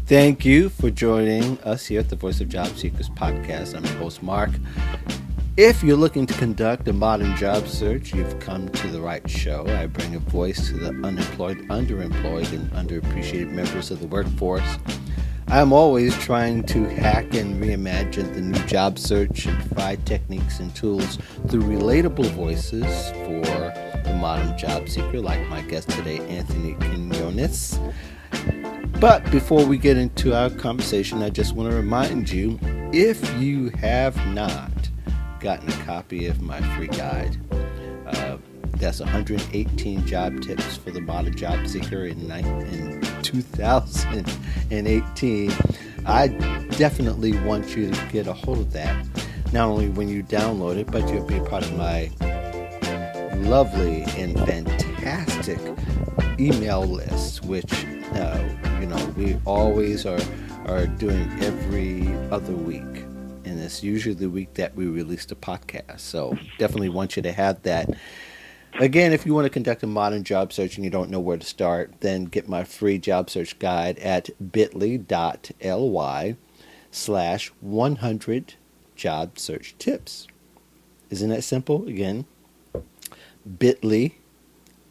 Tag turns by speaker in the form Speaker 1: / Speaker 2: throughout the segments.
Speaker 1: Thank you for joining us here at the Voice of Job Seekers podcast. I'm your host, Mark. If you're looking to conduct a modern job search, you've come to the right show. I bring a voice to the unemployed, underemployed, and underappreciated members of the workforce. I'm always trying to hack and reimagine the new job search and provide techniques and tools through relatable voices for the modern job seeker, like my guest today, Anthony Quinones. But before we get into our conversation, I just want to remind you, if you have not gotten a copy of my free guide, that's 118 job tips for the modern job seeker in 2018. I definitely want you to get a hold of that. Not only when you download it, but you'll be a part of my lovely and fantastic email list, which we always are doing every other week, and it's usually the week that we release the podcast. So definitely want you to have that. Again, if you want to conduct a modern job search and you don't know where to start, then get my free job search guide at bit.ly/100 job search tips. Isn't that simple? Again, bit.ly,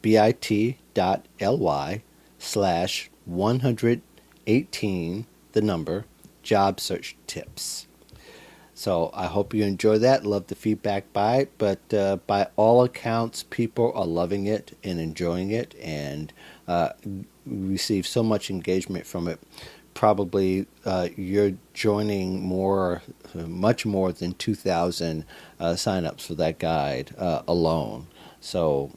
Speaker 1: bit.ly/118, the number, job search tips. So I hope you enjoy that. Love the feedback by it. But by all accounts, people are loving it and enjoying it, and receive so much engagement from it. Probably you're joining much more than 2,000 signups for that guide alone. So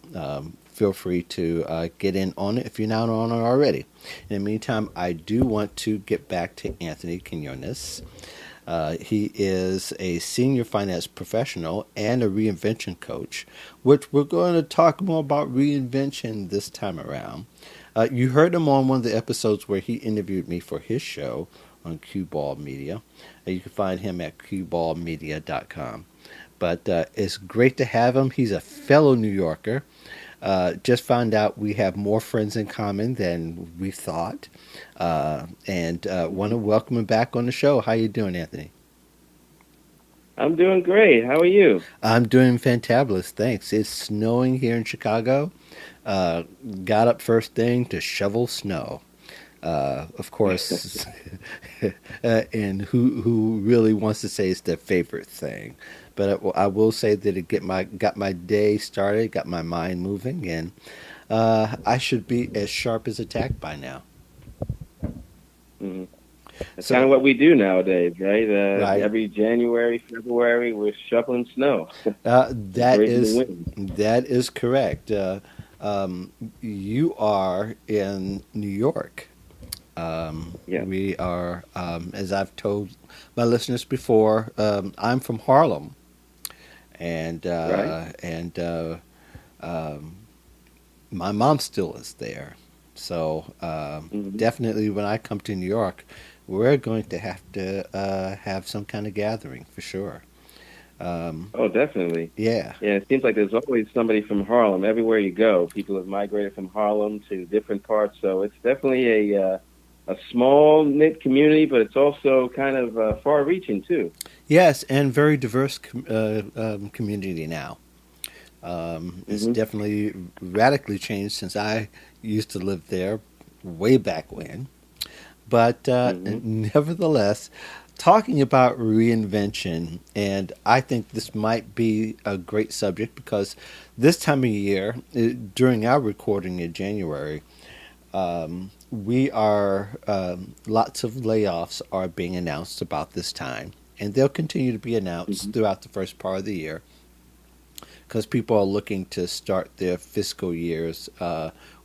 Speaker 1: feel free to get in on it if you're not on it already. In the meantime, I do want to get back to Anthony Quinones. He is a senior finance professional and a reinvention coach, which we're going to talk more about reinvention this time around. You heard him on one of the episodes where he interviewed me for his show on Q-Ball Media. You can find him at qballmedia.com. But it's great to have him. He's a fellow New Yorker. Just found out we have more friends in common than we thought. And want to welcome him back on the show. How you doing, Anthony?
Speaker 2: I'm doing great. How are you?
Speaker 1: I'm doing fantabulous, thanks. It's snowing here in Chicago. Got up first thing to shovel snow. Of course, and who really wants to say it's their favorite thing. But I will say that it got my day started, got my mind moving, and I should be as sharp as a tack by now.
Speaker 2: Mm. That's kind
Speaker 1: So,
Speaker 2: of what we do nowadays, right?
Speaker 1: right,
Speaker 2: Every January, February, we're shoveling snow,
Speaker 1: that
Speaker 2: braving the
Speaker 1: is
Speaker 2: wind.
Speaker 1: correct. You are in New York.
Speaker 2: Yeah,
Speaker 1: We are, as I've told my listeners before, I'm from Harlem, and
Speaker 2: right.
Speaker 1: um, my mom still is there. So
Speaker 2: Hmm.
Speaker 1: definitely, when I come to New York, we're going to have some kind of gathering for sure. Um,
Speaker 2: Oh, definitely.
Speaker 1: yeah.
Speaker 2: Yeah, it seems like there's always somebody from Harlem. Everywhere you go, people have migrated from Harlem to different parts. So it's definitely a small knit community, but it's also kind of far-reaching too.
Speaker 1: Yes, and very diverse community now. It's
Speaker 2: Hmm.
Speaker 1: definitely radically changed since I used to live there way back when. But
Speaker 2: Hmm.
Speaker 1: nevertheless, talking about reinvention, and I think this might be a great subject because this time of year, during our recording in January, we are lots of layoffs are being announced about this time, and they'll continue to be announced
Speaker 2: Hmm.
Speaker 1: throughout the first part of the year because people are looking to start their fiscal years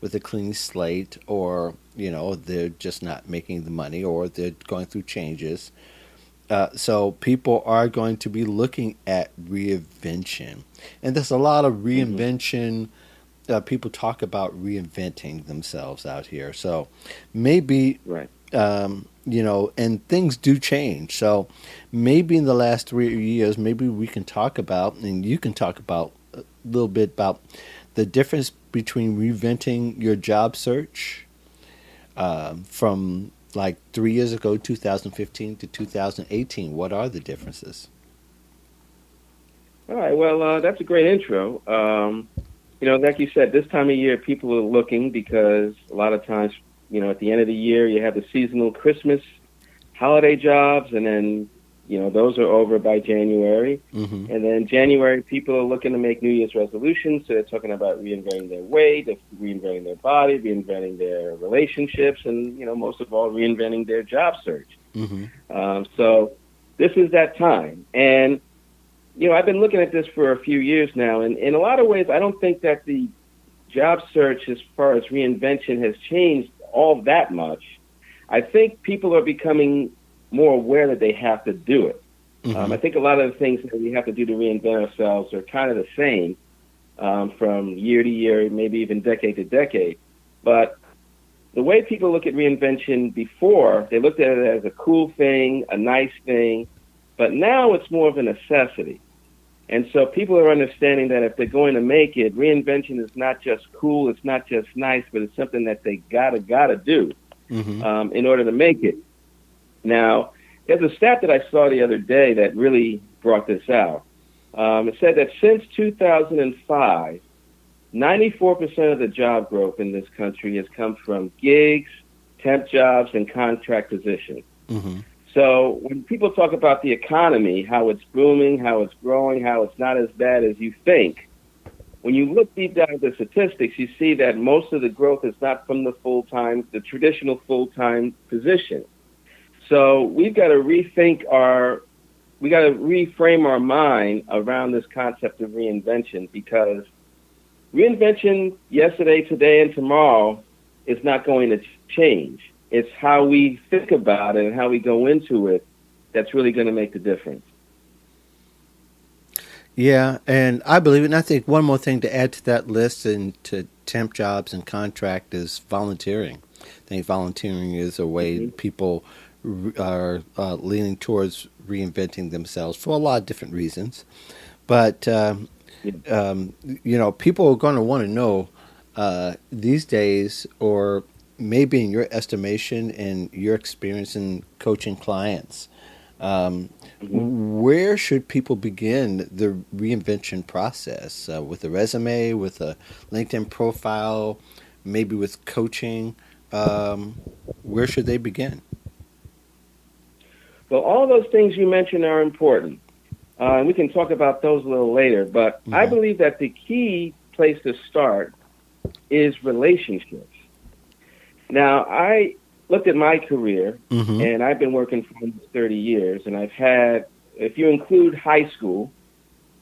Speaker 1: with a clean slate, or they're just not making the money, or they're going through changes. So people are going to be looking at reinvention, and there's a lot of
Speaker 2: Hmm.
Speaker 1: reinvention. People talk about reinventing themselves out here. So maybe
Speaker 2: Right.
Speaker 1: and things do change. So maybe in the last 3 years, maybe we can talk about, and you can talk about a little bit about the difference between reinventing your job search from like 3 years ago, 2015 to 2018? What are the differences?
Speaker 2: All right. Well, that's a great intro. Like you said, this time of year, people are looking because a lot of times, at the end of the year, you have the seasonal Christmas holiday jobs, and then, those are over by January.
Speaker 1: Mm-hmm.
Speaker 2: And then January, people are looking to make New Year's resolutions. So they're talking about reinventing their weight, reinventing their body, reinventing their relationships, and, most of all, reinventing their job search.
Speaker 1: Mm-hmm.
Speaker 2: So this is that time. And I've been looking at this for a few years now, and in a lot of ways, I don't think that the job search as far as reinvention has changed all that much. I think people are becoming more aware that they have to do it.
Speaker 1: Mm-hmm.
Speaker 2: I think a lot of the things that we have to do to reinvent ourselves are kind of the same from year to year, maybe even decade to decade. But the way people look at reinvention before, they looked at it as a cool thing, a nice thing, but now it's more of a necessity. And so people are understanding that if they're going to make it, reinvention is not just cool, it's not just nice, but it's something that they gotta do
Speaker 1: Mm-hmm.
Speaker 2: in order to make it. Now, there's a stat that I saw the other day that really brought this out. It said that since 2005, 94% of the job growth in this country has come from gigs, temp jobs, and contract positions.
Speaker 1: Mm-hmm.
Speaker 2: So when people talk about the economy, how it's booming, how it's growing, how it's not as bad as you think, when you look deep down at the statistics, you see that most of the growth is not from the traditional full-time position. So we've got to reframe our mind around this concept of reinvention, because reinvention yesterday, today, and tomorrow is not going to change. It's how we think about it and how we go into it that's really going to make the difference.
Speaker 1: Yeah, and I believe it. And I think one more thing to add to that list and to temp jobs and contract is volunteering. I think volunteering is a way
Speaker 2: Mm-hmm.
Speaker 1: people are leaning towards reinventing themselves for a lot of different reasons. But
Speaker 2: Yeah.
Speaker 1: people are going to want to know these days, or maybe in your estimation and your experience in coaching clients,
Speaker 2: Mm-hmm.
Speaker 1: where should people begin the reinvention process? With a resume, with a LinkedIn profile, maybe with coaching? Where should they begin?
Speaker 2: Well, all those things you mentioned are important. And we can talk about those a little later. But I
Speaker 1: Mm-hmm.
Speaker 2: believe that the key place to start is relationships. Now, I looked at my career,
Speaker 1: Mm-hmm.
Speaker 2: and I've been working for almost 30 years, and I've had, if you include high school,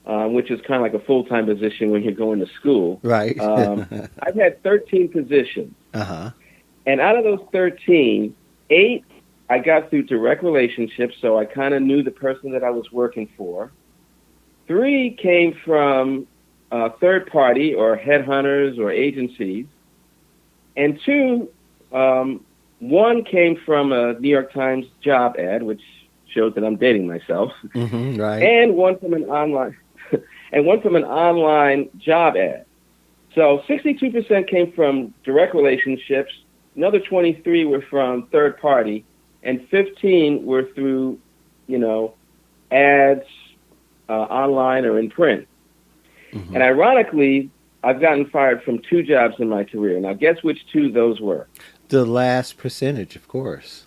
Speaker 2: which is kind of like a full-time position when you're going to school,
Speaker 1: Right.
Speaker 2: I've had 13 positions.
Speaker 1: Uh-huh.
Speaker 2: And out of those 13, 8 I got through direct relationships, so I kind of knew the person that I was working for. 3 came from third party or headhunters or agencies. And 2, 1 came from a New York Times job ad, which shows that I'm dating myself,
Speaker 1: Mm-hmm. Right.
Speaker 2: and one from an online job ad. So 62% came from direct relationships, another 23 were from third party, and 15 were through, ads online or in print.
Speaker 1: Mm-hmm.
Speaker 2: And ironically, I've gotten fired from 2 jobs in my career. Now, guess which 2 those were?
Speaker 1: The last percentage, of course.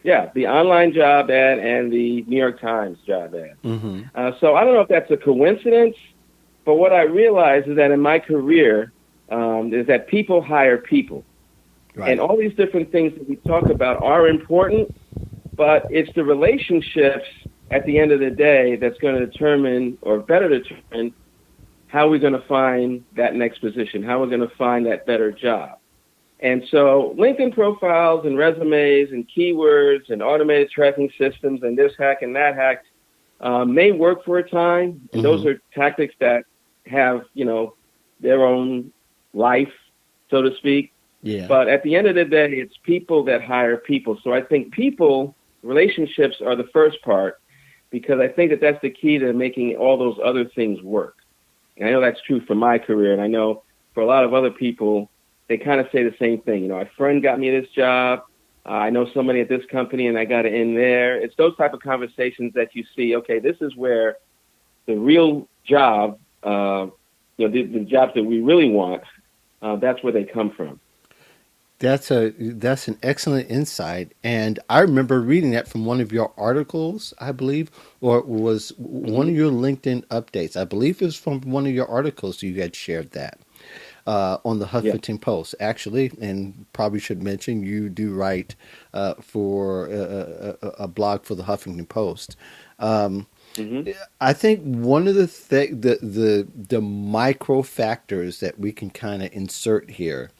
Speaker 2: Yeah, the online job ad and the New York Times job ad.
Speaker 1: Mm-hmm.
Speaker 2: So I don't know if that's a coincidence, but what I realized is that in my career is that people hire people.
Speaker 1: Right.
Speaker 2: And all these different things that we talk about are important, but it's the relationships at the end of the day that's going to determine, or better determine, how we're going to find that next position, how we're going to find that better job. And so LinkedIn profiles and resumes and keywords and automated tracking systems and this hack and that hack may work for a time. And those are tactics that have, their own life, so to speak.
Speaker 1: Yeah.
Speaker 2: But at the end of the day, it's people that hire people. So I think relationships are the first part, because I think that that's the key to making all those other things work. And I know that's true for my career, and I know for a lot of other people, they kind of say the same thing. A friend got me this job. I know somebody at this company and I got it in there. It's those type of conversations that you see. Okay, this is where the real job, the jobs that we really want, that's where they come from.
Speaker 1: That's an excellent insight, and I remember reading that from one of your articles, I believe, or it was one
Speaker 2: Hmm.
Speaker 1: of your LinkedIn updates. I believe it was from one of your articles you had shared that on the
Speaker 2: Yeah.
Speaker 1: Huffington Post, actually, and probably should mention you do write for a blog for the Huffington Post.
Speaker 2: Hmm.
Speaker 1: I think one of the micro factors that we can kind of insert here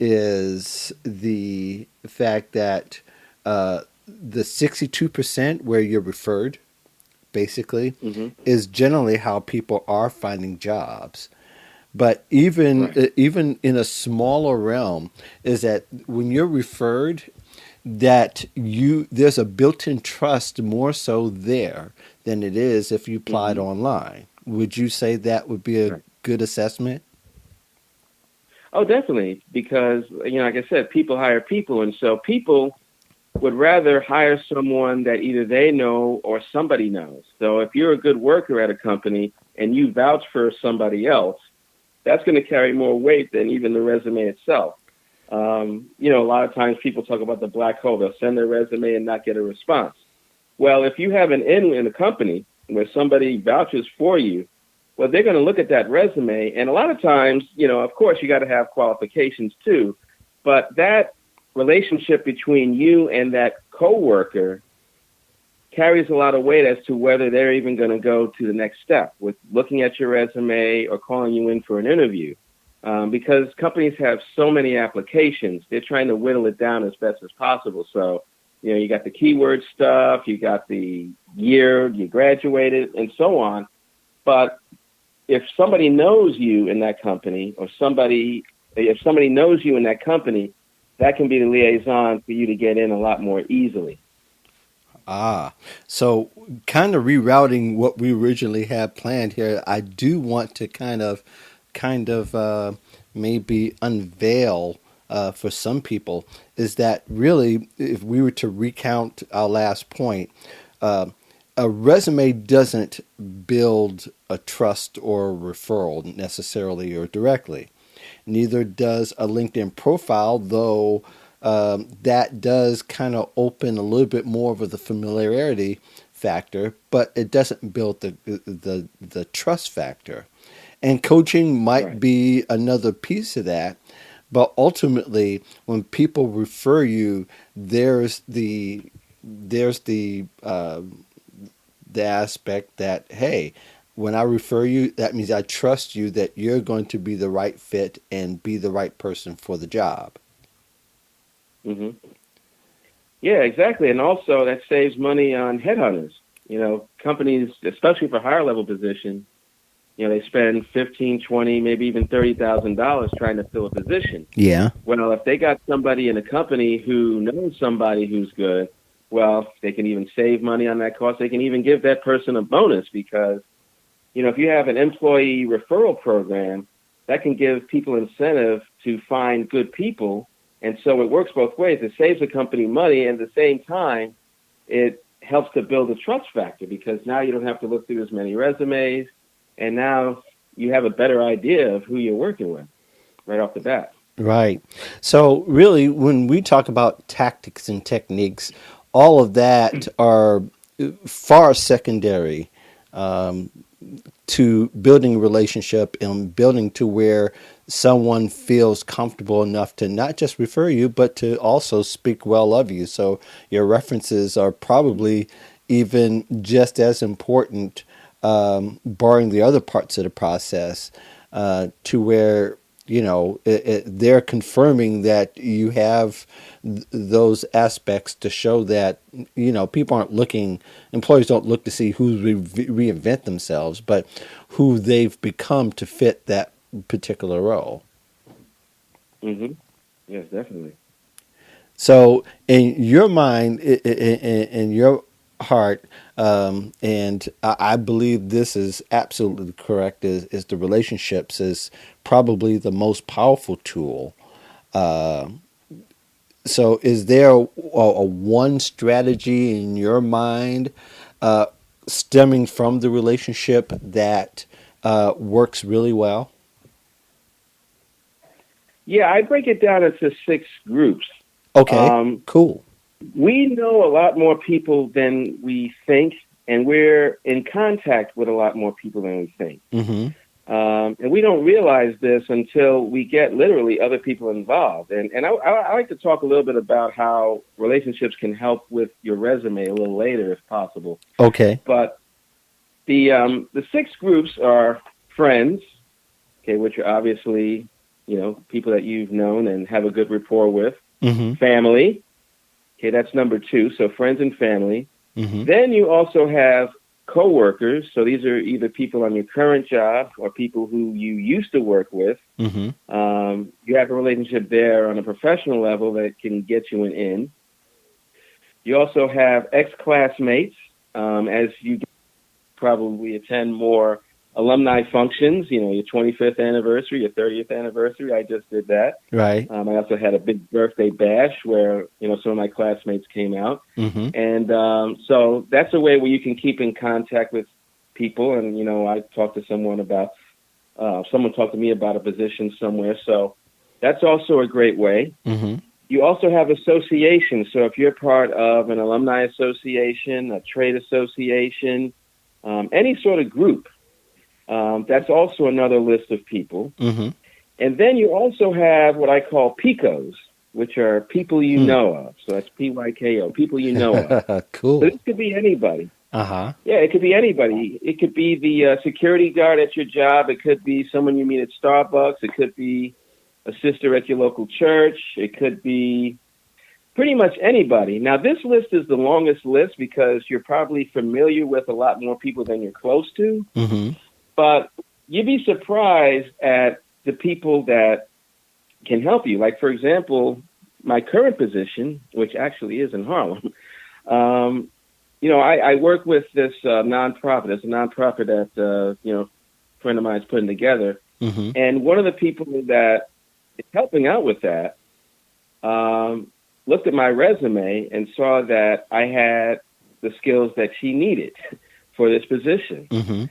Speaker 1: is the fact that the 62% where you're referred basically
Speaker 2: Hmm.
Speaker 1: is generally how people are finding jobs. But even
Speaker 2: Right.
Speaker 1: even in a smaller realm, is that when you're referred, that you there's a built-in trust more so there than it is if you applied
Speaker 2: Hmm.
Speaker 1: online. Would you say that would be a
Speaker 2: Right.
Speaker 1: good assessment?
Speaker 2: Oh, definitely. Because, like I said, people hire people. And so people would rather hire someone that either they know or somebody knows. So if you're a good worker at a company and you vouch for somebody else, that's going to carry more weight than even the resume itself. A lot of times people talk about the black hole. They'll send their resume and not get a response. Well, if you have an in a company where somebody vouches for you, well, they're going to look at that resume. And a lot of times, of course, you got to have qualifications too. But that relationship between you and that coworker carries a lot of weight as to whether they're even going to go to the next step with looking at your resume or calling you in for an interview. Because companies have so many applications, they're trying to whittle it down as best as possible. So, you got the keyword stuff, you got the year you graduated, and so on. But if somebody knows you in that company, if somebody knows you in that company, that can be the liaison for you to get in a lot more easily.
Speaker 1: Ah, so kind of rerouting what we originally had planned here. I do want to kind of maybe unveil for some people is that really, if we were to recount our last point, uh, a resume doesn't build a trust or referral necessarily or directly. Neither does a LinkedIn profile, though that does kind of open a little bit more of the familiarity factor, but it doesn't build the trust factor. And coaching might
Speaker 2: Right.
Speaker 1: be another piece of that. But ultimately, when people refer you, there's the aspect that, hey, when I refer you, that means I trust you that you're going to be the right fit and be the right person for the job.
Speaker 2: Hmm. Yeah, exactly. And also that saves money on headhunters. Companies, especially for higher level positions, they spend 15, 20, maybe even $30,000 trying to fill a position.
Speaker 1: Yeah.
Speaker 2: Well, if they got somebody in a company who knows somebody who's good, well, they can even save money on that cost. They can even give that person a bonus because, if you have an employee referral program, that can give people incentive to find good people. And so it works both ways. It saves the company money, and at the same time, it helps to build a trust factor because now you don't have to look through as many resumes, and now you have a better idea of who you're working with right off the bat.
Speaker 1: Right. So, really, when we talk about tactics and techniques, all of that are far secondary um, to building a relationship and building to where someone feels comfortable enough to not just refer you, but to also speak well of you. So, your references are probably even just as important, barring the other parts of the process, to where they're confirming that you have those aspects to show that people aren't looking, employees don't look to see who reinvent themselves, but who they've become to fit that particular role.
Speaker 2: Hmm. Yes, definitely.
Speaker 1: So, in your mind, in your heart, and I believe this is absolutely correct, is the relationships is probably the most powerful tool So, is there a one strategy in your mind uh, stemming from the relationship that works really well?
Speaker 2: Yeah, I break it down into six groups.
Speaker 1: Okay,
Speaker 2: Um,
Speaker 1: cool.
Speaker 2: we know a lot more people than we think, and we're in contact with a lot more people than we think.
Speaker 1: Mm-hmm.
Speaker 2: And we don't realize this until we get literally other people involved. And I like to talk a little bit about how relationships can help with your resume a little later, if possible.
Speaker 1: Okay.
Speaker 2: But the six groups are friends, okay, which are obviously people that you've known and have a good rapport with.
Speaker 1: Mm-hmm.
Speaker 2: Family, okay, that's number two. So friends and family.
Speaker 1: Mm-hmm.
Speaker 2: Then you also have coworkers. So these are either people on your current job or people who you used to work with.
Speaker 1: Mm-hmm.
Speaker 2: You have a relationship there on a professional level that can get you an in. You also have ex-classmates, as you probably attend more alumni functions, your 25th anniversary, your 30th anniversary. I just did that.
Speaker 1: Right.
Speaker 2: I also had a big birthday bash where, some of my classmates came out.
Speaker 1: Mm-hmm.
Speaker 2: And so that's a way where you can keep in contact with people. And, I talked to someone talked to me about a position somewhere. So that's also a great way.
Speaker 1: Mm-hmm.
Speaker 2: You also have associations. So if you're part of an alumni association, a trade association, any sort of group, that's also another list of people.
Speaker 1: Mm-hmm.
Speaker 2: And then you also have what I call PICOs, which are people you
Speaker 1: Hmm.
Speaker 2: know of. So that's PYKO, people you know of. So
Speaker 1: Cool.
Speaker 2: this could be anybody.
Speaker 1: Uh-huh.
Speaker 2: Yeah, it could be anybody. It could be the security guard at your job. It could be someone you meet at Starbucks. It could be a sister at your local church. It could be pretty much anybody. Now, this list is the longest list because you're probably familiar with a lot more people than you're close to.
Speaker 1: Mm-hmm.
Speaker 2: But you'd be surprised at the people that can help you. Like, for example, my current position, which actually is in Harlem, I work with this nonprofit. It's a nonprofit that, a friend of mine is putting together.
Speaker 1: Mm-hmm.
Speaker 2: And one of the people that is helping out with that looked at my resume and saw that I had the skills that she needed for this position.
Speaker 1: Mm-hmm.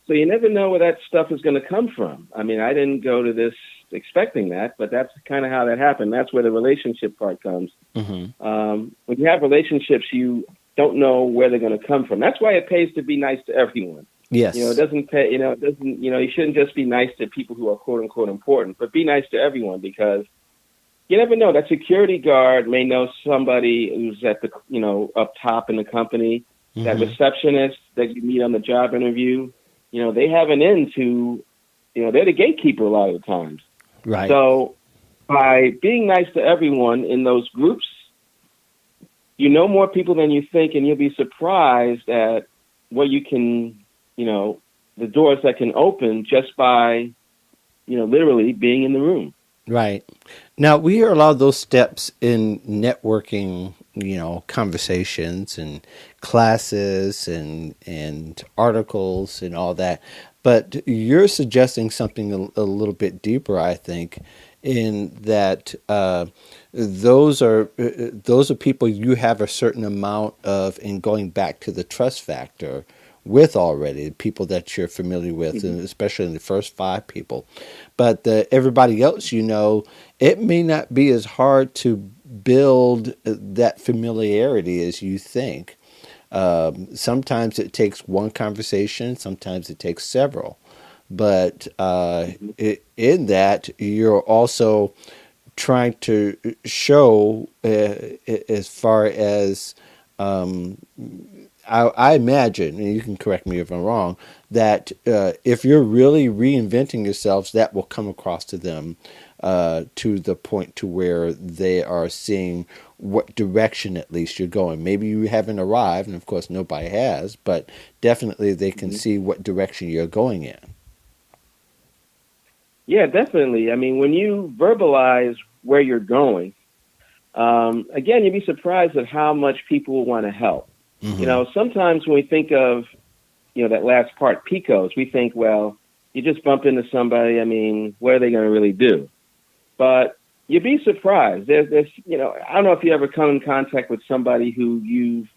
Speaker 2: So you never know where that stuff is going to come from. I mean, I didn't go to this expecting that, but that's kind of how that happened. That's where the relationship part comes.
Speaker 1: Mm-hmm.
Speaker 2: When you have relationships, you don't know where they're going to come from. That's why it pays to be nice to everyone.
Speaker 1: Yes.
Speaker 2: It doesn't pay, it doesn't, you shouldn't just be nice to people who are quote unquote important, but be nice to everyone because you never know. That security guard may know somebody who's at the, up top in the company.
Speaker 1: Mm-hmm.
Speaker 2: That receptionist that you meet on the job interview, they have an in to, they're the gatekeeper a lot of the times.
Speaker 1: Right.
Speaker 2: So by being nice to everyone in those groups, you know more people than you think, and you'll be surprised at what you can, the doors that can open just by, literally being in the room.
Speaker 1: Right. Now, we hear a lot of those steps in networking, conversations and classes and articles and all that. But you're suggesting something a little bit deeper, I think, in that those are people you have a certain amount of, in going back to the trust factor, with already, people that you're familiar with,
Speaker 2: Mm-hmm.
Speaker 1: and especially in the first five people. But everybody else, it may not be as hard to build that familiarity as you think. Sometimes it takes one conversation, sometimes it takes several. But in that, you're also trying to show, as far as I imagine, and you can correct me if I'm wrong, that if you're really reinventing yourselves, that will come across to them to the point to where they are seeing what direction at least you're going. Maybe you haven't arrived, and of course nobody has, but definitely they can
Speaker 2: Mm-hmm.
Speaker 1: see what direction you're going in.
Speaker 2: Yeah, definitely. I mean, when you verbalize where you're going, again, you'd be surprised at how much people want to help.
Speaker 1: Mm-hmm.
Speaker 2: Sometimes when we think of, that last part, PICOs, we think, well, you just bump into somebody. I mean, what are they going to really do? But, you'd be surprised. There's, I don't know if you ever come in contact with somebody who's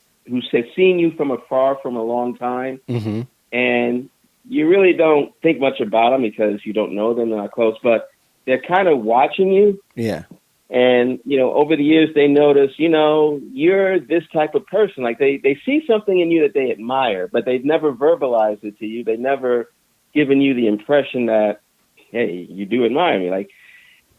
Speaker 2: seen you from afar from a long time,
Speaker 1: Mm-hmm.
Speaker 2: and you really don't think much about them because you don't know them, they're not close, but they're kind of watching you.
Speaker 1: Yeah.
Speaker 2: And, over the years, they notice, you're this type of person. Like they see something in you that they admire, but they've never verbalized it to you. They've never given you the impression that, hey, you do admire me. Like,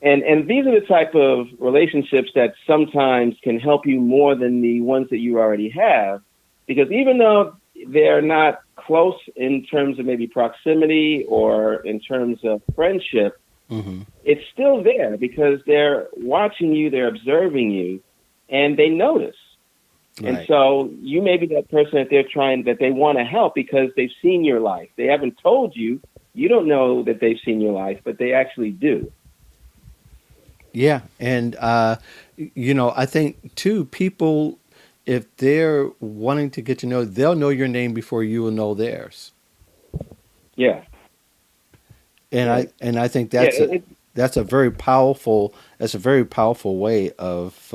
Speaker 2: and these are the type of relationships that sometimes can help you more than the ones that you already have, because even though they're not close in terms of maybe proximity or in terms of friendship,
Speaker 1: Mm-hmm.
Speaker 2: it's still there because they're watching you, they're observing you, and they notice. And
Speaker 1: Right.
Speaker 2: so you may be that person that they want to help because they've seen your life. They haven't told you. You don't know that they've seen your life, but they actually do.
Speaker 1: Yeah, and I think too, people, if they're wanting to get to know, they'll know your name before you will know theirs.
Speaker 2: Yeah.
Speaker 1: And
Speaker 2: Yeah.
Speaker 1: I think
Speaker 2: Yeah.
Speaker 1: that's a very powerful way of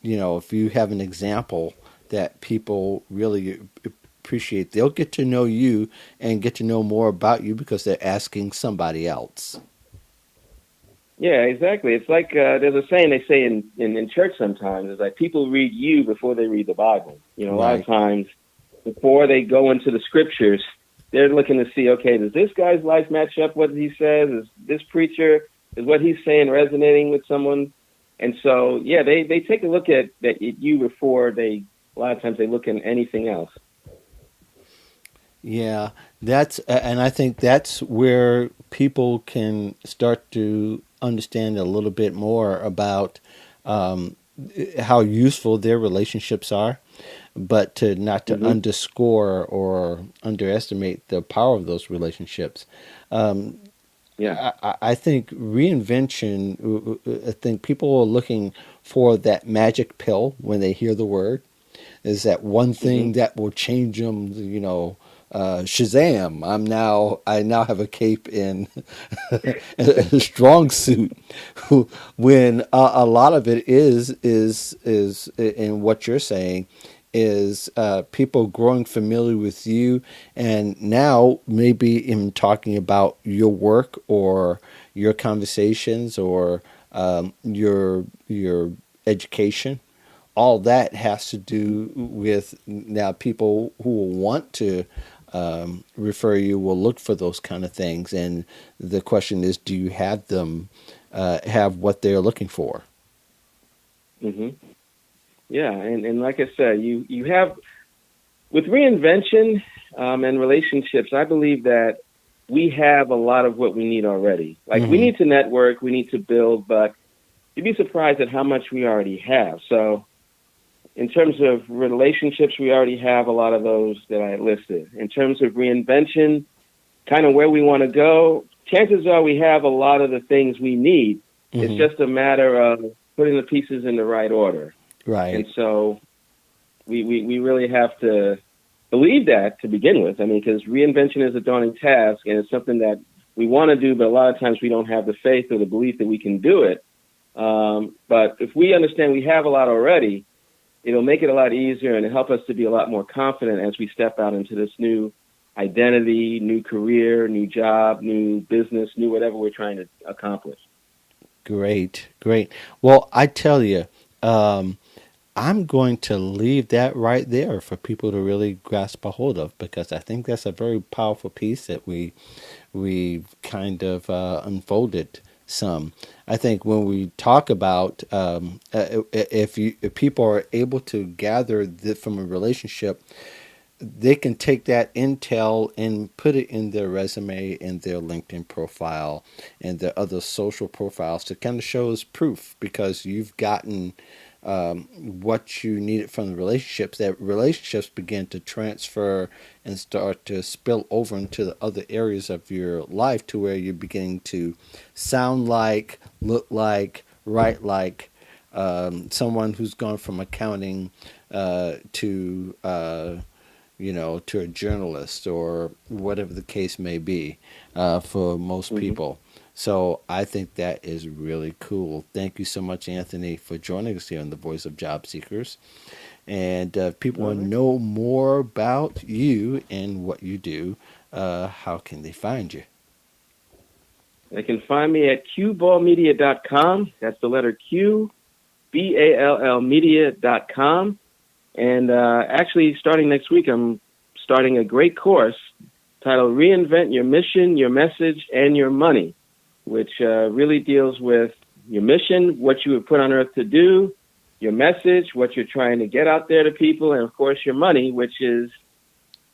Speaker 1: if you have an example that people really appreciate, they'll get to know you and get to know more about you because they're asking somebody else.
Speaker 2: Yeah, exactly. It's like there's a saying they say in church sometimes. It's like people read you before they read the Bible. A lot of
Speaker 1: Right.
Speaker 2: times before they go into the scriptures, they're looking to see, okay, does this guy's life match up what he says? Is this preacher, is what he's saying resonating with someone? And so, yeah, they take a look at you before a lot of times they look at anything else.
Speaker 1: Yeah, and I think that's where people can start to understand a little bit more about um, how useful their relationships are, but to not to
Speaker 2: Hmm.
Speaker 1: underscore or underestimate the power of those relationships. Um,
Speaker 2: Yeah.
Speaker 1: I think reinvention. I think people are looking for that magic pill when they hear the word, is that one
Speaker 2: Hmm.
Speaker 1: thing that will change them. Shazam! I now have a cape in a strong suit. When a lot of it is in what you're saying is people growing familiar with you, and now maybe in talking about your work or your conversations or your education. All that has to do with now people who will want to refer you will look for those kind of things, and the question is, do you have them have what they're looking for?
Speaker 2: Hmm. Yeah, and like I said, you have with reinvention and relationships. I believe that we have a lot of what we need already. Like we
Speaker 1: Mm-hmm.
Speaker 2: need to network, we need to build, but you'd be surprised at how much we already have. So in terms of relationships, we already have a lot of those that I listed. In terms of reinvention, kind of where we want to go, chances are we have a lot of the things we need. It's
Speaker 1: Mm-hmm.
Speaker 2: just a matter of putting the pieces in the right order. And
Speaker 1: Right.
Speaker 2: so we really have to believe that to begin with. I mean, because reinvention is a daunting task and it's something that we want to do, but a lot of times we don't have the faith or the belief that we can do it. But if we understand we have a lot already, it'll make it a lot easier and help us to be a lot more confident as we step out into this new identity, new career, new job, new business, new whatever we're trying to accomplish.
Speaker 1: Great. Great. Well, I tell you, um, I'm going to leave that right there for people to really grasp a hold of, because I think that's a very powerful piece that we've kind of unfolded some. I think when we talk about if people are able to gather from a relationship, they can take that intel and put it in their resume and their LinkedIn profile and their other social profiles to kind of show as proof, because you've gotten what you needed from the relationships. That relationships begin to transfer and start to spill over into the other areas of your life, to where you're beginning to sound like, look like, write like someone who's gone from accounting to a journalist or whatever the case may be for most
Speaker 2: Hmm.
Speaker 1: people. So I think that is really cool. Thank you so much, Anthony, for joining us here on the Voice of Job Seekers. And if people
Speaker 2: All
Speaker 1: want to
Speaker 2: right.
Speaker 1: know more about you and what you do, how can they find you?
Speaker 2: They can find me at qballmedia.com. That's the letter Q, BALL media.com. And actually, starting next week, I'm starting a great course titled Reinvent Your Mission, Your Message, and Your Money, which really deals with your mission, what you were put on earth to do, your message, what you're trying to get out there to people, and of course, your money, which is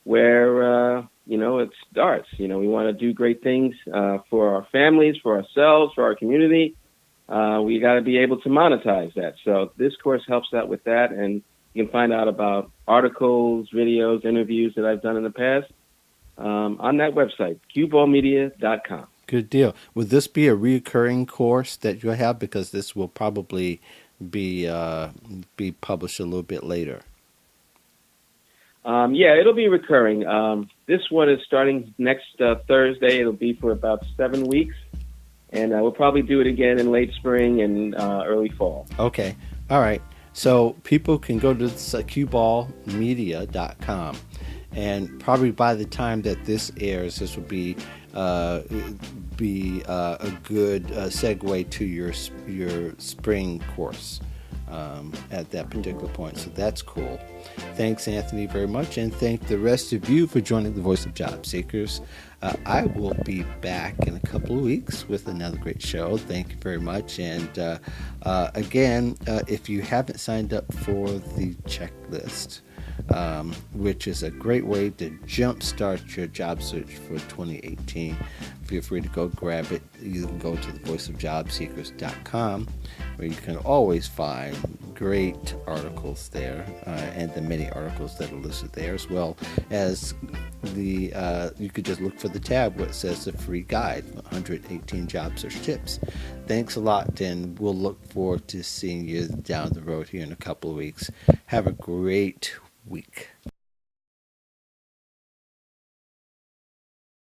Speaker 2: where it starts. We want to do great things for our families, for ourselves, for our community. We got to be able to monetize that. So this course helps out with that, and you can find out about articles, videos, interviews that I've done in the past on that website, qballmedia.com.
Speaker 1: Good deal. Would this be a recurring course that you have? Because this will probably be published a little bit later.
Speaker 2: Yeah, it'll be recurring. This one is starting next Thursday. It'll be for about 7 weeks, and we'll probably do it again in late spring and early fall.
Speaker 1: Okay. All right. So people can go to qballmedia.com, and probably by the time that this airs, this will be a good segue to your spring course at that particular point. So that's cool. Thanks, Anthony, very much, and thank the rest of you for joining the Voice of Job Seekers. I will be back in a couple of weeks with another great show. Thank you very much. And again, if you haven't signed up for the checklist, which is a great way to jumpstart your job search for 2018, feel free to go grab it. You can go to thevoiceofjobseekers.com, where you can always find great articles there, and the many articles that are listed there, as well as you could just look for the tab where it says the free guide, 118 job search tips. Thanks a lot, and we'll look forward to seeing you down the road here in a couple of weeks. Have a great week.